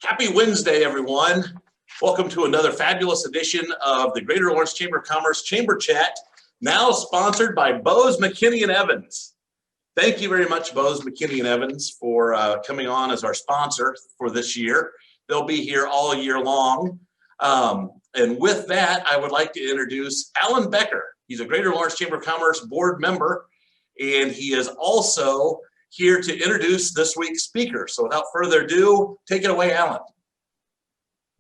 Happy Wednesday, everyone. Welcome to another fabulous edition of the Greater Lawrence Chamber of Commerce Chamber Chat, now sponsored by Bose, McKinney, and Evans. Thank you very much, Bose, McKinney, and Evans, for coming on as our sponsor for this year. They'll be here all year long. And with that, I would like to introduce Alan Becker. He's a Greater Lawrence Chamber of Commerce board member, and he is also here to introduce this week's speaker. So without further ado, take it away, Alan.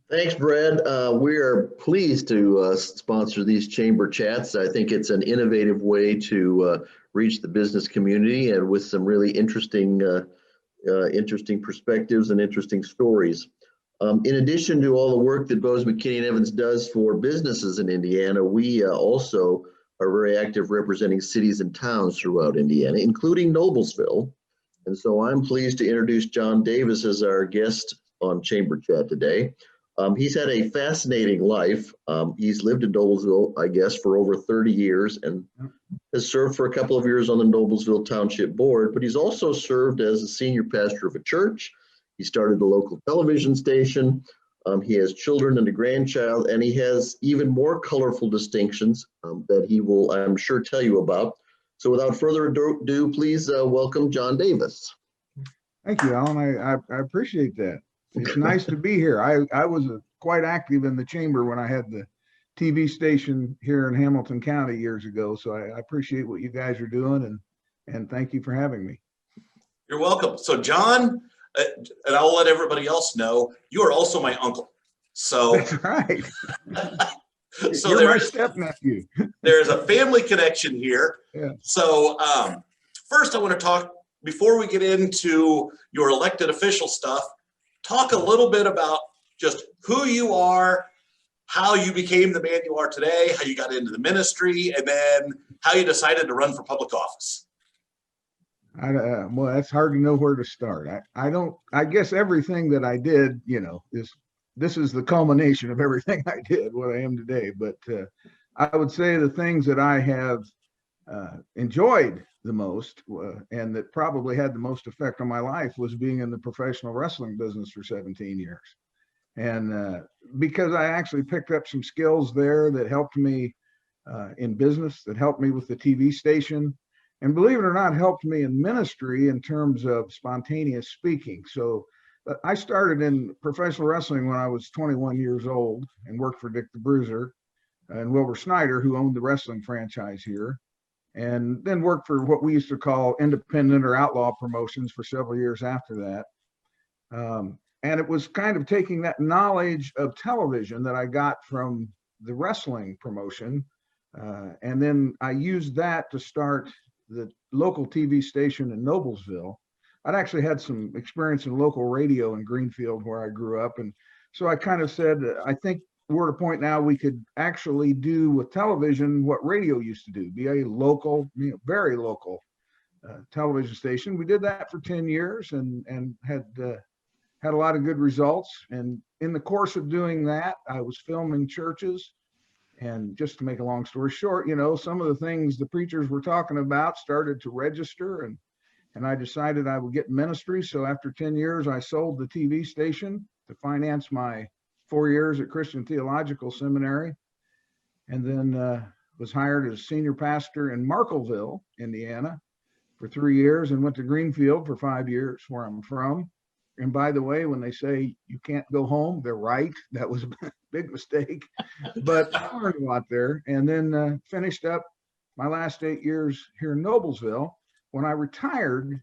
Thanks, Brad. We are pleased to sponsor these chamber chats. I think it's an innovative way to reach the business community, and with some really interesting perspectives and interesting stories. In addition to all the work that Bose, McKinney, and Evans does for businesses in Indiana, we also are very active representing cities and towns throughout Indiana, including Noblesville. And so I'm pleased to introduce John Davis as our guest on Chamber Chat today. He's had a fascinating life. He's lived in Noblesville, I guess, for over 30 years and has served for a couple of years on the Noblesville Township Board, but he's also served as a senior pastor of a church. He started a local television station. He has children and a grandchild, and he has even more colorful distinctions that he will, I'm sure, tell you about. So without further ado, please welcome John Davis. Thank you, Alan. I appreciate that. It's nice to be here. I was quite active in the chamber when I had the TV station here in Hamilton County years ago. So I appreciate what you guys are doing, and thank you for having me. You're welcome. So John, and I'll let everybody else know, you are also my uncle. So that's right. So you're my step-nephew. There's a family connection here. Yeah. So first I want to talk, before we get into your elected official stuff, talk a little bit about just who you are, how you became the man you are today, how you got into the ministry, and then how you decided to run for public office. Well, that's hard to know where to start. I guess everything that I did, this is the culmination of everything I did, what I am today. But I would say the things that I have enjoyed the most and that probably had the most effect on my life was being in the professional wrestling business for 17 years. And because I actually picked up some skills there that helped me in business, that helped me with the TV station, and believe it or not, helped me in ministry in terms of spontaneous speaking. So I started in professional wrestling when I was 21 years old and worked for Dick the Bruiser and Wilbur Snyder, who owned the wrestling franchise here, and then worked for what we used to call independent or outlaw promotions for several years after that. And it was kind of taking that knowledge of television that I got from the wrestling promotion, and then I used that to start the local TV station in Noblesville. I'd actually had some experience in local radio in Greenfield where I grew up. And so I kind of said, I think we're at a point now we could actually do with television what radio used to do, be a local, very local television station. We did that for 10 years and had a lot of good results. And in the course of doing that, I was filming churches. And just to make a long story short, some of the things the preachers were talking about started to register, and I decided I would get ministry. So after 10 years, I sold the TV station to finance my 4 years at Christian Theological Seminary, and then was hired as senior pastor in Markleville, Indiana for 3 years, and went to Greenfield for 5 years, where I'm from. And by the way, when they say you can't go home, they're right. That was a big mistake, but I learned a lot there. And then finished up my last 8 years here in Noblesville. When I retired,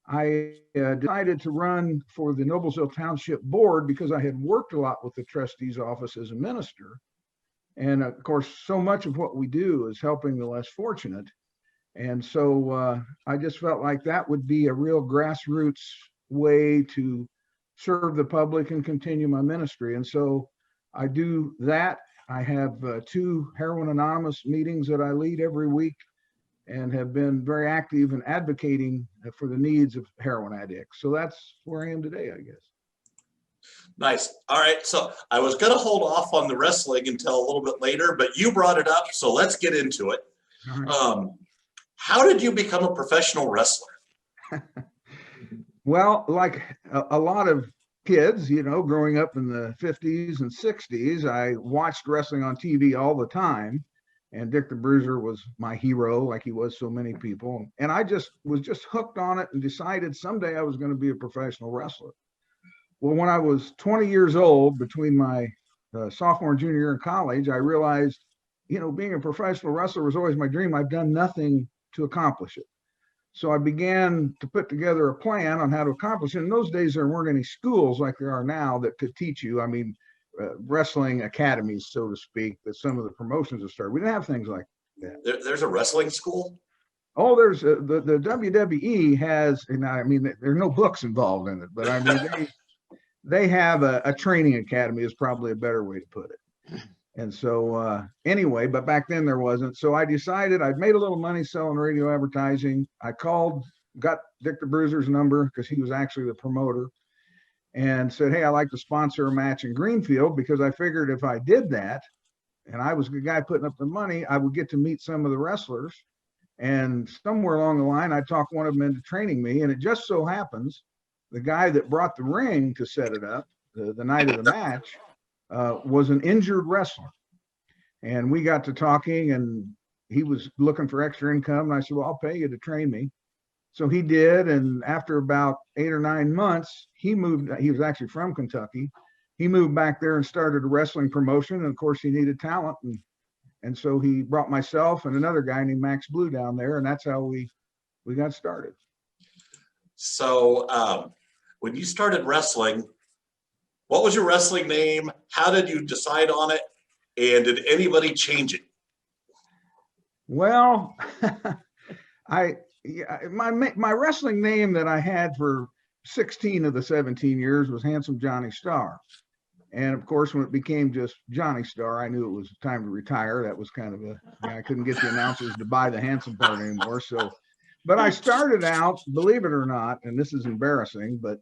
I decided to run for the Noblesville Township Board because I had worked a lot with the trustee's office as a minister. And of course, so much of what we do is helping the less fortunate. And so I just felt like that would be a real grassroots way to serve the public and continue my ministry. And so I do that. I have 2 Heroin Anonymous meetings that I lead every week and have been very active in advocating for the needs of heroin addicts. So that's where I am today, I guess. Nice. All right. So I was going to hold off on the wrestling until a little bit later, but you brought it up. So let's get into it. Right. How did you become a professional wrestler? Well, like a lot of kids, growing up in the 50s and 60s, I watched wrestling on TV all the time. And Dick the Bruiser was my hero, like he was so many people. And I was just hooked on it and decided someday I was going to be a professional wrestler. Well, when I was 20 years old, between my sophomore and junior year in college, I realized, being a professional wrestler was always my dream. I've done nothing to accomplish it. So I began to put together a plan on how to accomplish it. In those days, there weren't any schools like there are now that could teach you. I mean, wrestling academies, so to speak, that some of the promotions have started. We didn't have things like that. There's a wrestling school? Oh, there's the WWE has, and I mean, there's no books involved in it, but I mean, they have a training academy is probably a better way to put it. And so anyway, but back then there wasn't. So I decided I'd made a little money selling radio advertising. I got Dick the Bruiser's number because he was actually the promoter, and said, hey, I'd like to sponsor a match in Greenfield, because I figured if I did that, and I was the guy putting up the money, I would get to meet some of the wrestlers. And somewhere along the line, I talked one of them into training me. And it just so happens, the guy that brought the ring to set it up the night of the match was an injured wrestler. And we got to talking, and he was looking for extra income. And I said, well, I'll pay you to train me. So he did. And after about 8 or 9 months, he moved. He was actually from Kentucky. He moved back there and started a wrestling promotion. And of course, he needed talent. And so he brought myself and another guy named Max Blue down there. And that's how we got started. So when you started wrestling, what was your wrestling name? How did you decide on it? And did anybody change it? Well, my wrestling name that I had for 16 of the 17 years was Handsome Johnny Starr. And of course, when it became just Johnny Starr, I knew it was time to retire. That was kind of I couldn't get the announcers to buy the handsome part anymore. So, but I started out, believe it or not, and this is embarrassing, but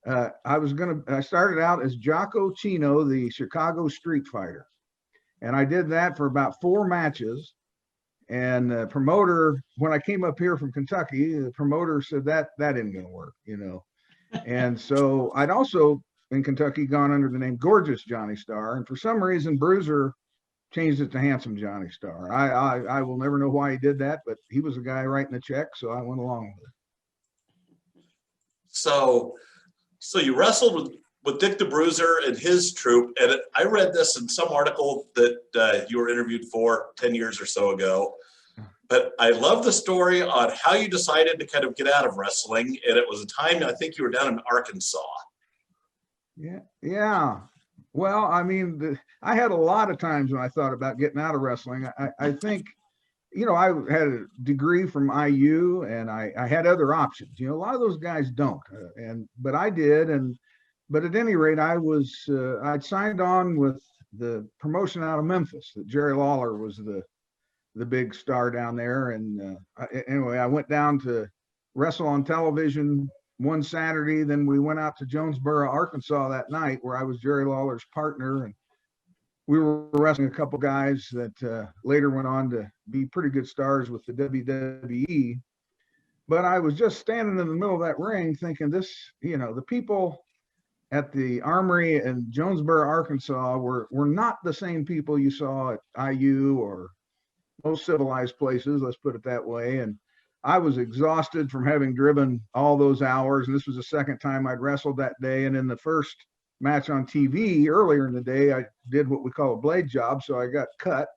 I started out as Jocko Chino, the Chicago Street Fighter. And I did that for about 4 matches. And the promoter, when I came up here from Kentucky, the promoter said that isn't going to work, And so I'd also in Kentucky gone under the name Gorgeous Johnny Starr. And for some reason, Bruiser changed it to Handsome Johnny Starr. I will never know why he did that, but he was the guy writing the check. So I went along with it. So you wrestled with Dick the Bruiser and his troupe. And I read this in some article that you were interviewed for 10 years or so ago. But I love the story on how you decided to kind of get out of wrestling. And it was a time, I think you were down in Arkansas. Yeah. Well, I mean, I had a lot of times when I thought about getting out of wrestling. I think, I had a degree from IU, and I had other options. A lot of those guys don't, but I did. But at any rate, I'd signed on with the promotion out of Memphis. That Jerry Lawler was the big star down there. And anyway, I went down to wrestle on television one Saturday. Then we went out to Jonesboro, Arkansas that night, where I was Jerry Lawler's partner. And we were wrestling a couple guys that later went on to be pretty good stars with the WWE. But I was just standing in the middle of that ring thinking the people at the Armory in Jonesboro, Arkansas were not the same people you saw at IU or most civilized places, let's put it that way. And I was exhausted from having driven all those hours. And this was the second time I'd wrestled that day. And in the first match on TV earlier in the day, I did what we call a blade job. So I got cut.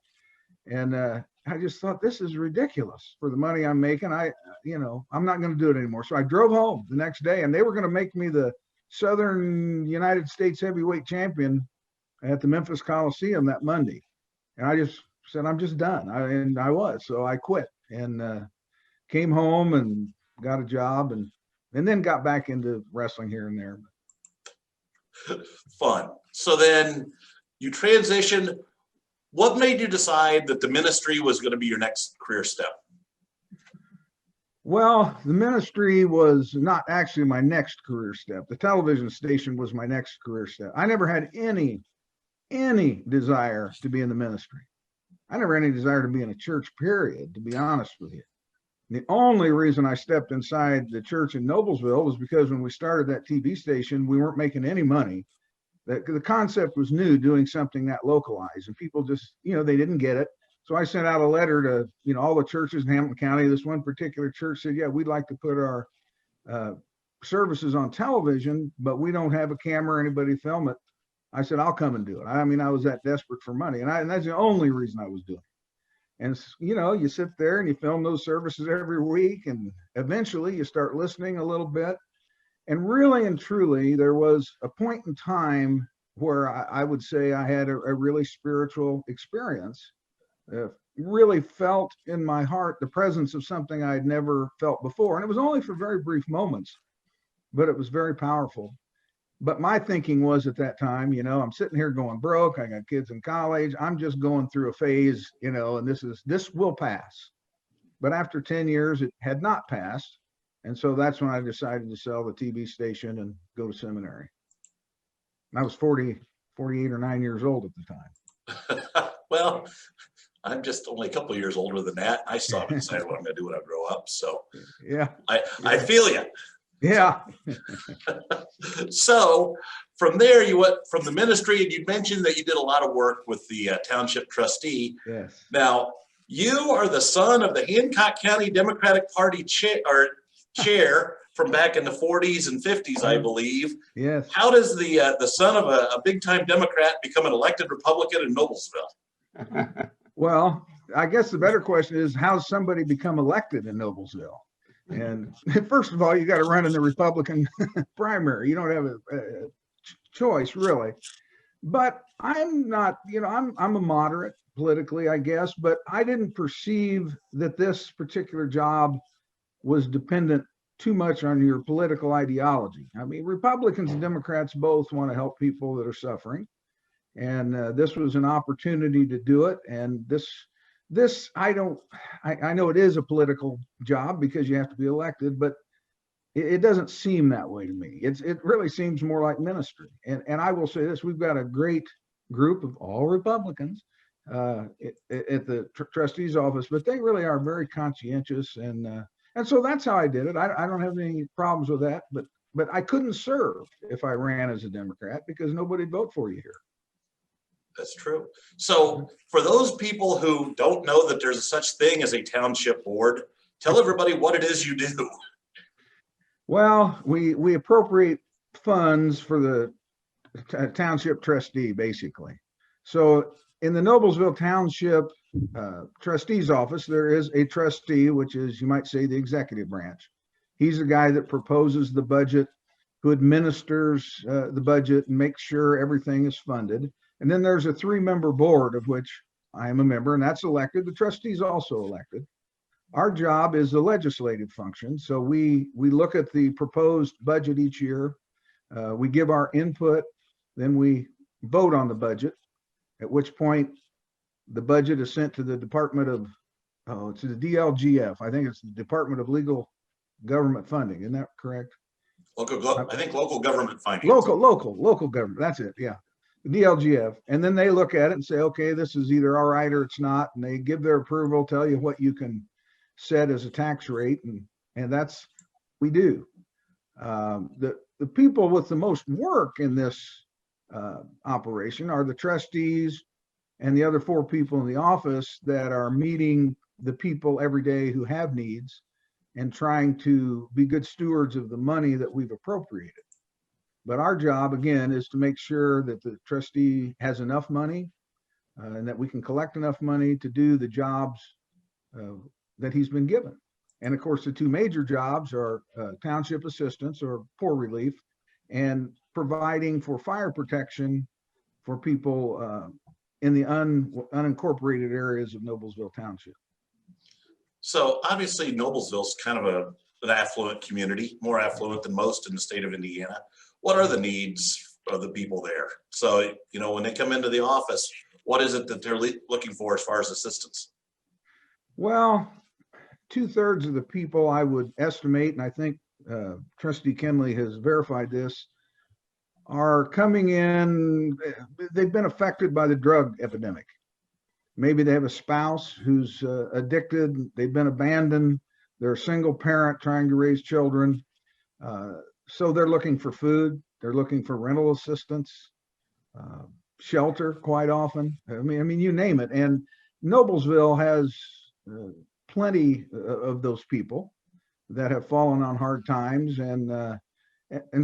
And I just thought, this is ridiculous for the money I'm making. I'm not going to do it anymore. So I drove home the next day, and they were going to make me the Southern United States heavyweight champion at the Memphis Coliseum that Monday. And I just said, I'm just done. And I was. So I quit and came home and got a job and then got back into wrestling here and there. Fun. So then you transitioned. What made you decide that the ministry was going to be your next career step? Well, the ministry was not actually my next career step. The television station was my next career step. I never had any desire to be in the ministry. I never had any desire to be in a church, period, to be honest with you. The only reason I stepped inside the church in Noblesville was because when we started that TV station, we weren't making any money. The concept was new, doing something that localized, and people just, they didn't get it. So I sent out a letter to, all the churches in Hamilton County. This one particular church said, yeah, we'd like to put our services on television, but we don't have a camera or anybody film it. I said, I'll come and do it. I mean, I was that desperate for money, and that's the only reason I was doing it. And, you sit there and you film those services every week, and eventually you start listening a little bit. And really and truly, there was a point in time where I would say I had a really spiritual experience. Really felt in my heart the presence of something I'd never felt before. And it was only for very brief moments, but it was very powerful. But my thinking was at that time, I'm sitting here going broke. I got kids in college. I'm just going through a phase, and this will pass. But after 10 years, it had not passed. And so that's when I decided to sell the TV station and go to seminary. I was 48 or 9 years old at the time. Well, I'm just only a couple of years older than that. I still haven't decided what I'm going to do when I grow up. So yeah, I feel you. Yeah. So from there, you went from the ministry, and you mentioned that you did a lot of work with the township trustee. Yes. Now, you are the son of the Hancock County Democratic Party chair from back in the 40s and 50s, I believe. Yes. How does the son of a big-time Democrat become an elected Republican in Noblesville? Well, I guess the better question is, how's somebody become elected in Noblesville? And first of all, you got to run in the Republican primary. You don't have a choice, really. But I'm not, I'm a moderate politically, I guess, but I didn't perceive that this particular job was dependent too much on your political ideology. I mean, Republicans and Democrats both want to help people that are suffering. And this was an opportunity to do it. And I know it is a political job because you have to be elected, but it doesn't seem that way to me. It really seems more like ministry. And I will say this, we've got a great group of all Republicans at the trustee's office, but they really are very conscientious. And so that's how I did it. I don't have any problems with that, but I couldn't serve if I ran as a Democrat because nobody'd vote for you here. That's true. So for those people who don't know that there's such thing as a township board, tell everybody what it is you do. Well, we appropriate funds for the township trustee, basically. So in the Noblesville Township trustee's office, there is a trustee, which is, you might say, the executive branch. He's the guy that proposes the budget, who administers the budget and makes sure everything is funded. And then there's a 3-member board of which I am a member, and that's elected. The trustee's also elected. Our job is the legislative function. So we look at the proposed budget each year. We give our input, then we vote on the budget, at which point the budget is sent to the Department of, it's the DLGF. I think it's the Department of Legal Government Funding. Isn't that correct? I think local government finance. Local government. That's it. Yeah. DLGF, and then they look at it and say, okay, this is either all right or it's not, and they give their approval, tell you what you can set as a tax rate, and that's we do. The people with the most work in this operation are the trustees and the other 4 people in the office that are meeting the people every day who have needs and trying to be good stewards of the money that we've appropriated. But our job, again, is to make sure that the trustee has enough money and that we can collect enough money to do the jobs that he's been given. And of course, the 2 major jobs are township assistance or poor relief and providing for fire protection for people in the unincorporated areas of Noblesville Township. So obviously Noblesville's kind of an affluent community, more affluent than most in the state of Indiana. What are the needs of the people there? So, when they come into the office, what is it that they're looking for as far as assistance? Well, 2/3 of the people I would estimate, and I think Trustee Kenley has verified this, are coming in, they've been affected by the drug epidemic. Maybe they have a spouse who's addicted, they've been abandoned, They're a single parent trying to raise children. So they're looking for food. They're looking for rental assistance, shelter quite often. I mean, you name it. And Noblesville has plenty of those people that have fallen on hard times. And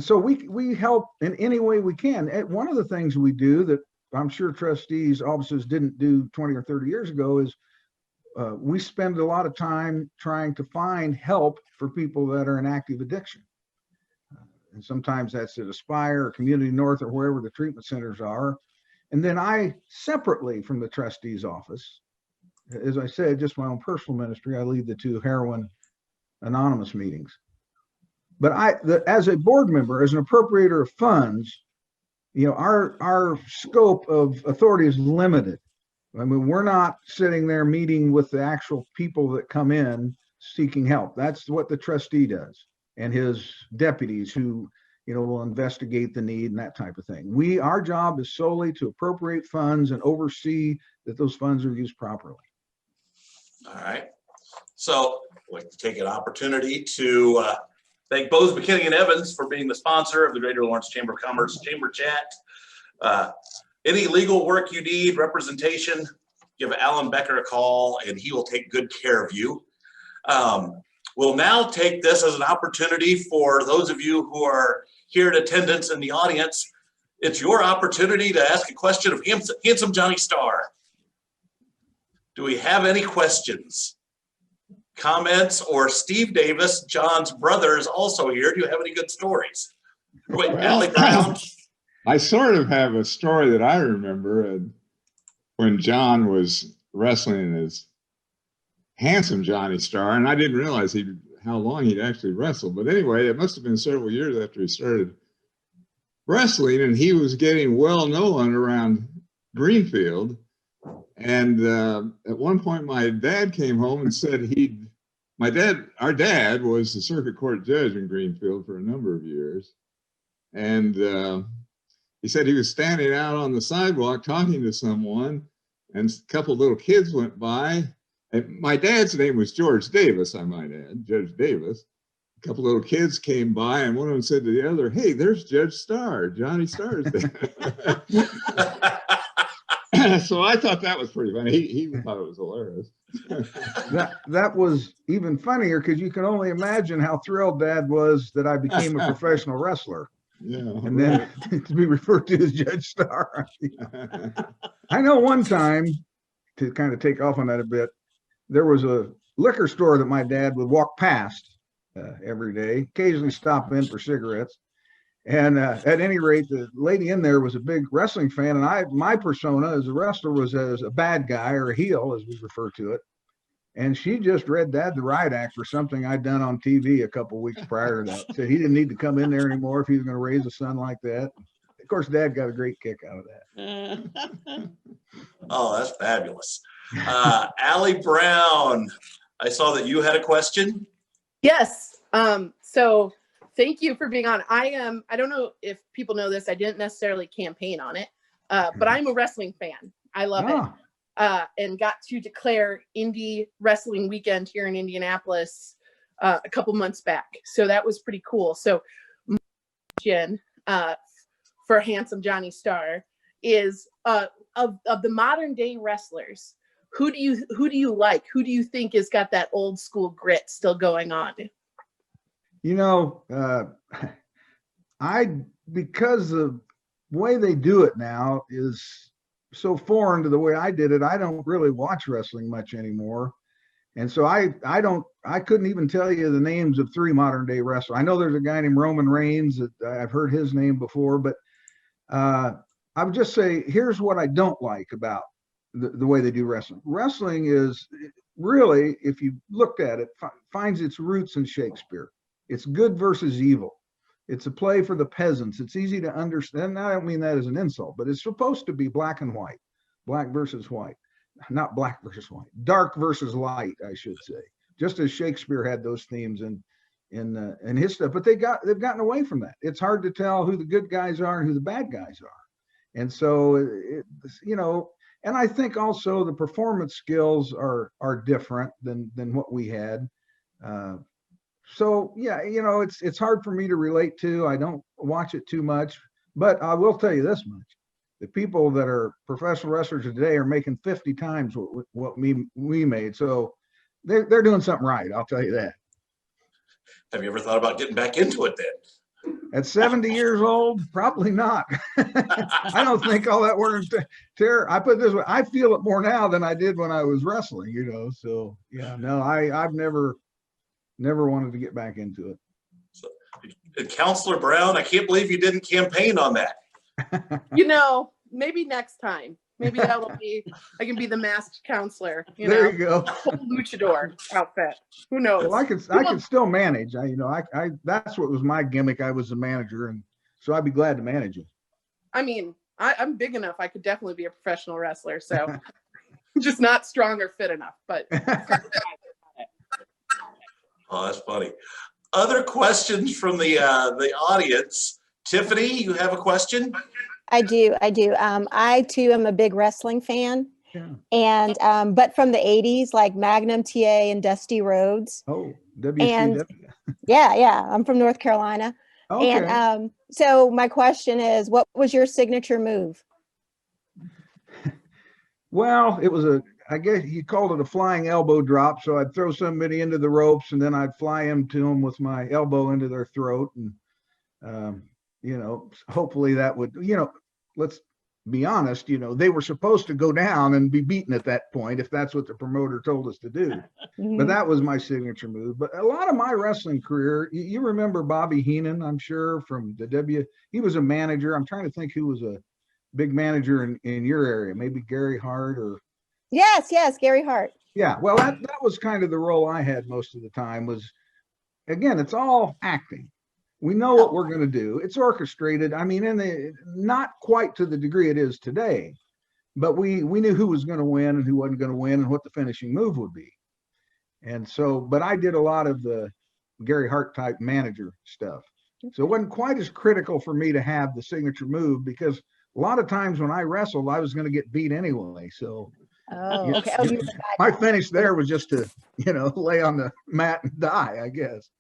so we help in any way we can. And one of the things we do that I'm sure trustees' offices didn't do 20 or 30 years ago is we spend a lot of time trying to find help for people that are in active addiction. And sometimes that's at Aspire or Community North or wherever the treatment centers are. And then I, separately from the trustee's office, as I said, just my own personal ministry, I lead the 2 heroin anonymous meetings. But as a board member, as an appropriator of funds, our scope of authority is limited. I mean, we're not sitting there meeting with the actual people that come in seeking help. That's what the trustee does, and his deputies who, will investigate the need and that type of thing. Our job is solely to appropriate funds and oversee that those funds are used properly. All right. So I'd like to take an opportunity to thank Bose, McKinney, and Evans for being the sponsor of the Greater Lawrence Chamber of Commerce Chamber Chat. Any legal work you need, representation, give Alan Becker a call and he will take good care of you. We'll now take this as an opportunity for those of you who are here in attendance in the audience. It's your opportunity to ask a question of handsome Johnny Starr. Do we have any questions, comments, or Steve Davis, John's brother, is also here? Do you have any good stories? Wait, Allie Brown. I sort of have a story that I remember when John was wrestling as handsome Johnny Starr, and I didn't realize how long he'd actually wrestled. But anyway, it must have been several years after he started wrestling, and he was getting well known around Greenfield. And at one point, my dad came home and said our dad was the circuit court judge in Greenfield for a number of years. And he said he was standing out on the sidewalk talking to someone, and a couple of little kids went by. And my dad's name was George Davis, I might add, Judge Davis. A couple of little kids came by, and one of them said to the other, "Hey, there's Judge Starr. Johnny Starr's there." So I thought that was pretty funny. He thought it was hilarious. That was even funnier because you can only imagine how thrilled Dad was that I became a professional wrestler. Yeah, and then to be referred to as Judge Starr. I know one time, to kind of take off on that a bit, there was a liquor store that my dad would walk past every day, occasionally stop in for cigarettes. And at any rate, the lady in there was a big wrestling fan, and my persona as a wrestler was as a bad guy, or a heel, as we refer to it. And she just read Dad the riot act for something I'd done on TV a couple of weeks prior to that. Said he didn't need to come in there anymore if he was going to raise a son like that. Of course, Dad got a great kick out of that. Oh, that's fabulous. Allie Brown, I saw that you had a question. Yes. So thank you for being on. I don't know if people know this. I didn't necessarily campaign on it, but I'm a wrestling fan. I love it. And got to declare Indie Wrestling Weekend here in Indianapolis a couple months back. So that was pretty cool. So my question for handsome Johnny Starr is of the modern day wrestlers, who do you like? Who do you think has got that old school grit still going on? Because the way they do it now is so foreign to the way I did it, I don't really watch wrestling much anymore. And so I couldn't even tell you the names of 3 modern day wrestlers. I know there's a guy named Roman Reigns that I've heard his name before, but I would just say, here's what I don't like about the way they do wrestling. Wrestling is really, if you looked at it, finds its roots in Shakespeare. It's good versus evil. It's a play for the peasants. It's easy to understand. I don't mean that as an insult, but it's supposed to be black and white, black versus white, not black versus white, dark versus light, I should say. Just as Shakespeare had those themes in his stuff, but they've gotten away from that. It's hard to tell who the good guys are and who the bad guys are, and so and I think also the performance skills are different than what we had. So yeah, it's hard for me to relate to. I don't watch it too much, but I will tell you this much: the people that are professional wrestlers today are making 50 times what we made. So they're doing something right. I'll tell you that. Have you ever thought about getting back into it then? At 70 years old, probably not. I don't think all that wear and tear. I put it this way: I feel it more now than I did when I was wrestling. So yeah, no, I've never wanted to get back into it. So, and Counselor Brown, I can't believe you didn't campaign on that. Maybe next time. Maybe that'll be, I can be the masked counselor. There you go. Full luchador outfit. Who knows? Well, I could still manage. That's what was my gimmick. I was the manager, and so I'd be glad to manage it. I mean, I'm big enough. I could definitely be a professional wrestler. So just not strong or fit enough, but. Oh, that's funny. Other questions from the audience? Tiffany, you have a question? I do. I too am a big wrestling fan. Yeah. And but from the 80s, like Magnum TA and Dusty Rhodes. Oh, WCW. Yeah. I'm from North Carolina. Okay. And so my question is, what was your signature move? Well, it was I guess you called it a flying elbow drop. So I'd throw somebody into the ropes and then I'd fly him to them with my elbow into their throat. And, hopefully that would, let's be honest, they were supposed to go down and be beaten at that point if that's what the promoter told us to do. But that was my signature move. But a lot of my wrestling career, you remember Bobby Heenan, I'm sure, from the he was a manager. I'm trying to think who was a big manager in your area, maybe Gary Hart or. Yes, Gary Hart. Yeah, well, that was kind of the role I had most of the time was, again, it's all acting. We know what we're going to do. It's orchestrated. I mean, not quite to the degree it is today, but we knew who was going to win and who wasn't going to win and what the finishing move would be. And so, but I did a lot of the Gary Hart type manager stuff. So it wasn't quite as critical for me to have the signature move because a lot of times when I wrestled, I was going to get beat anyway. So okay. My finish there was just to, lay on the mat and die, I guess.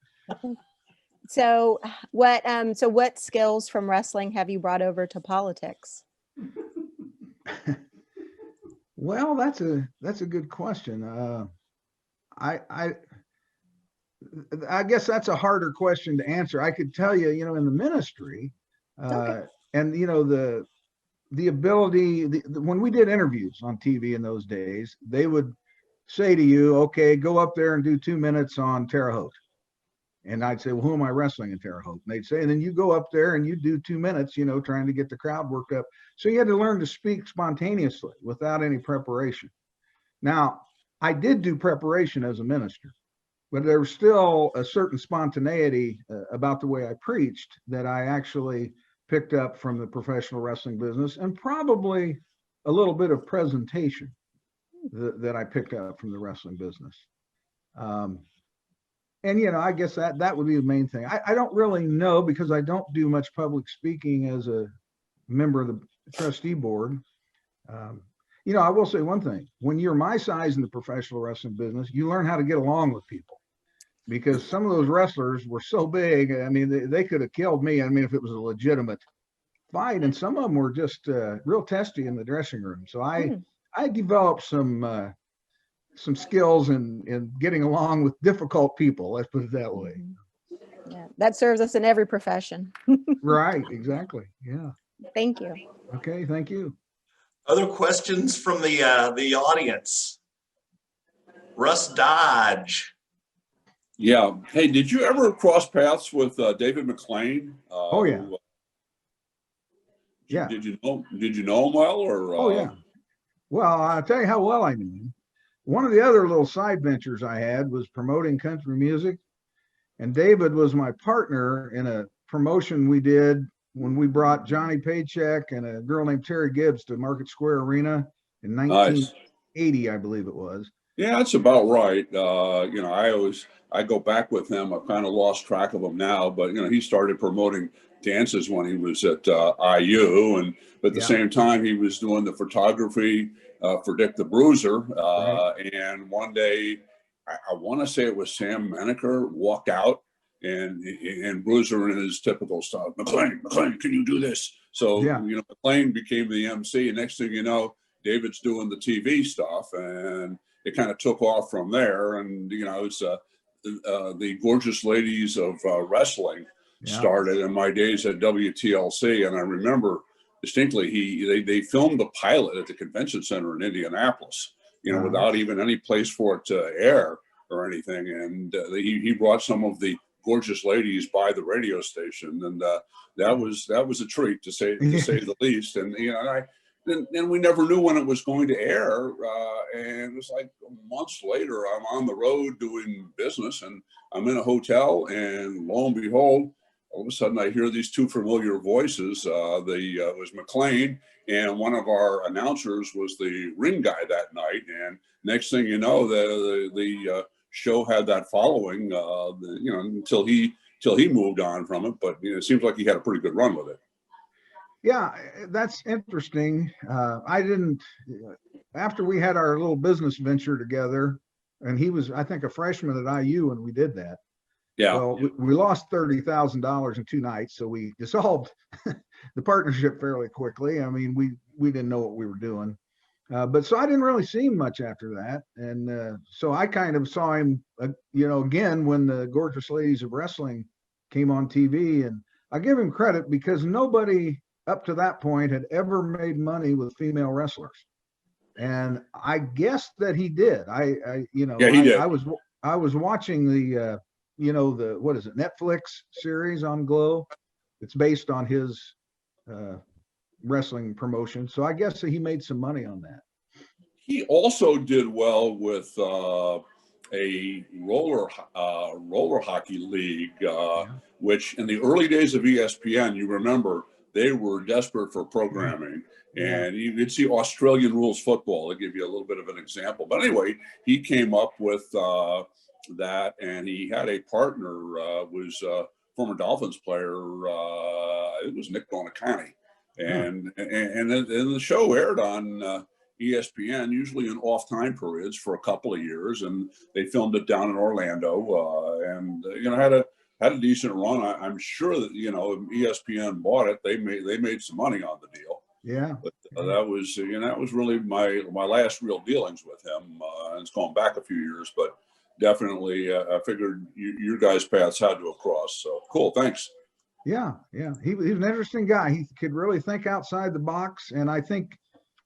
So what skills from wrestling have you brought over to politics? Well, that's a good question. I guess that's a harder question to answer. I could tell you, in the ministry, and the ability, when we did interviews on TV in those days, they would say to you, okay, go up there and do 2 minutes on Terre Haute. And I'd say, well, who am I wrestling in Terre Haute? And they'd say, and then you go up there and you do 2 minutes, trying to get the crowd worked up. So you had to learn to speak spontaneously without any preparation. Now, I did do preparation as a minister, but there was still a certain spontaneity about the way I preached that I actually picked up from the professional wrestling business, and probably a little bit of presentation that I picked up from the wrestling business. And, I guess that would be the main thing. I don't really know because I don't do much public speaking as a member of the trustee board. I will say one thing. When you're my size in the professional wrestling business, you learn how to get along with people because some of those wrestlers were so big. I mean, they could have killed me. I mean, if it was a legitimate fight, and some of them were just real testy in the dressing room. So I developed some skills in getting along with difficult people. Let's put it that way. Yeah, that serves us in every profession. Right. Exactly. Yeah. Thank you. Okay. Thank you. Other questions from the audience? Russ Dodge. Yeah. Hey, did you ever cross paths with David Mclean? Oh yeah. Yeah. Did you know him well, or? Oh yeah. Well, I'll tell you how well I knew him. One of the other little side ventures I had was promoting country music, and David was my partner in a promotion we did when we brought Johnny Paycheck and a girl named Terry Gibbs to Market Square Arena in 1980, I believe it was. Yeah, that's about right. I go back with him. I've kind of lost track of him now, but he started promoting dances when he was at IU, and at the same time he was doing the photography for Dick the Bruiser. Right. And one day I want to say it was Sam Menaker walked out, and Bruiser in his typical style, McLean, can you do this? So, Yeah. McLean became the MC, and next thing you know, David's doing the TV stuff, and it kind of took off from there. And, it's the Gorgeous Ladies of Wrestling started in my days at WTLC. And I remember distinctly, they filmed the pilot at the convention center in Indianapolis, without even any place for it to air or anything. And he brought some of the Gorgeous Ladies by the radio station, and that was a treat to say the least. And and we never knew when it was going to air, and it was like months later. I'm on the road doing business, and I'm in a hotel, and lo and behold, all of a sudden I hear these two familiar voices. It was McLean, and one of our announcers was the ring guy that night. And next thing you know, the show had that following, until he moved on from it. But it seems like he had a pretty good run with it. Yeah, that's interesting. After we had our little business venture together, and he was, I think, a freshman at IU when we did that. Yeah. Well, we lost $30,000 in 2 nights, so we dissolved the partnership fairly quickly. I mean, we didn't know what we were doing. But so I didn't really see him much after that. And so I kind of saw him, again, when the Gorgeous Ladies of Wrestling came on TV. And I give him credit because nobody up to that point had ever made money with female wrestlers. And I guess that he did. He did. I was watching the, what is it, Netflix series on Glow. It's based on his wrestling promotion. So I guess he made some money on that. He also did well with a roller hockey league, which in the early days of ESPN, you remember, they were desperate for programming. And you'd see Australian rules football. I'll give you a little bit of an example. But anyway, he came up with that, and he had a partner, was former Dolphins player. It was Nick Donacani. And the show aired on ESPN, usually in off time periods for a couple of years, and they filmed it down in Orlando, and had a decent run. I'm sure that ESPN bought it. They made some money on the deal. Yeah, but that was really my last real dealings with him. And it's going back a few years, but definitely I figured your guys' paths had to have crossed. So cool, thanks. Yeah. He was an interesting guy. He could really think outside the box, and I think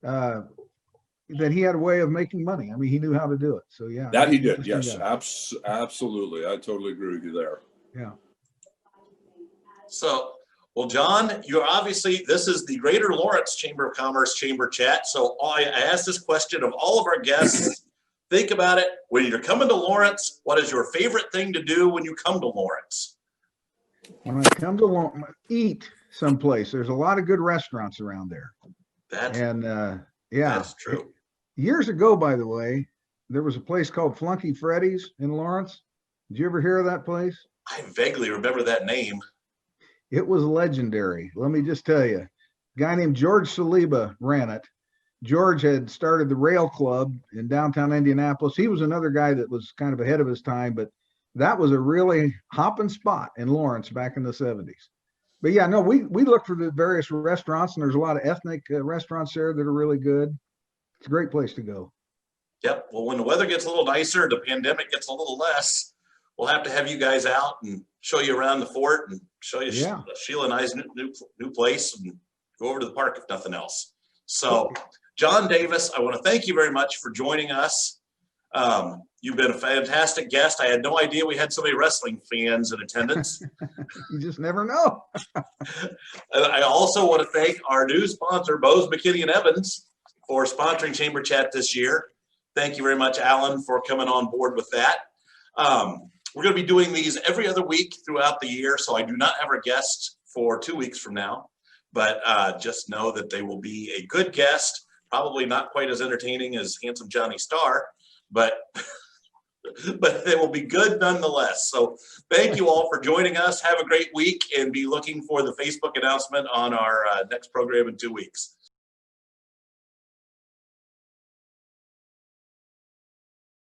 that he had a way of making money. I mean, he knew how to do it. So yeah, that he did. Yes, absolutely. I totally agree with you there. Yeah. So, well, John, this is the Greater Lawrence Chamber of Commerce Chamber Chat. So I asked this question of all of our guests. Think about it. When you're coming to Lawrence, what is your favorite thing to do when you come to Lawrence? When I come to Lawrence, eat someplace. There's a lot of good restaurants around there. That's true. Years ago, by the way, there was a place called Flunky Freddy's in Lawrence. Did you ever hear of that place? I vaguely remember that name. It was legendary. Let me just tell you, a guy named George Saliba ran it. George had started the Rail Club in downtown Indianapolis. He was another guy that was kind of ahead of his time, but that was a really hopping spot in Lawrence back in the 70s. But yeah, no, we looked for the various restaurants, and there's a lot of ethnic restaurants there that are really good. It's a great place to go. Yep. Well, when the weather gets a little nicer, the pandemic gets a little less, we'll have to have you guys out and show you around the fort and show you Sheila and I's new place, and go over to the park if nothing else. So, John Davis, I want to thank you very much for joining us. You've been a fantastic guest. I had no idea we had so many wrestling fans in attendance. You just never know. And I also want to thank our new sponsor, Bose, McKinney, and Evans, for sponsoring Chamber Chat this year. Thank you very much, Alan, for coming on board with that. We're going to be doing these every other week throughout the year, so I do not have a guest for 2 weeks from now, but just know that they will be a good guest, probably not quite as entertaining as handsome Johnny Starr, but they will be good nonetheless. So thank you all for joining us. Have a great week, and be looking for the Facebook announcement on our next program in 2 weeks.